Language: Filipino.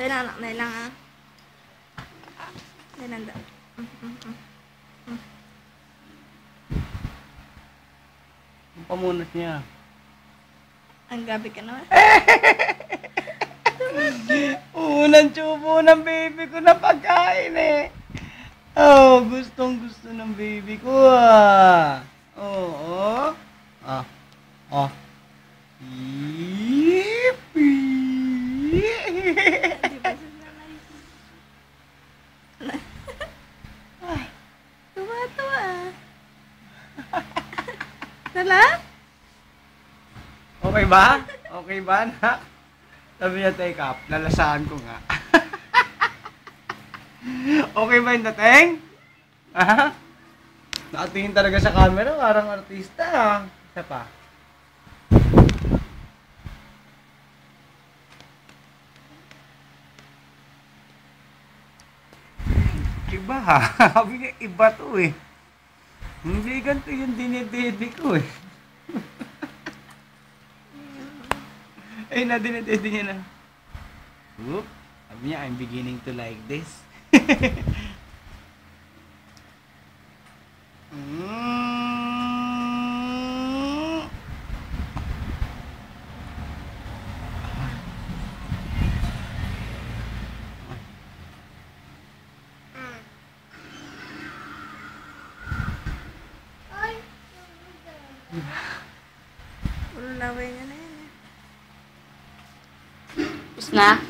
Dahil anak na lang ah. Dahil nanda. Ang pamunot niya. Ang gabi ka naman. Unang tsubo ng baby ko na pagkain eh. Oh, gustong gusto ng baby ko ah. Oo. Ah. Oh. Yippee! Di ba siya nanay? Tuwa-tuwa ah. Nala? Okay ba? Okay ba, anak? Sabi niya, take up. Lalasahan ko nga. Okay ba yung dating? Ha? Nakatingin talaga sa camera, parang artista ah. Isa pa. Iba ha. Sabi niya, iba to eh. Hindi ganito yung dinididi ko eh. Ay na, dinididi niya na. Whoop. Sabi niya, I'm beginning to like this. Puro laway niya na yan eh. Tapos na?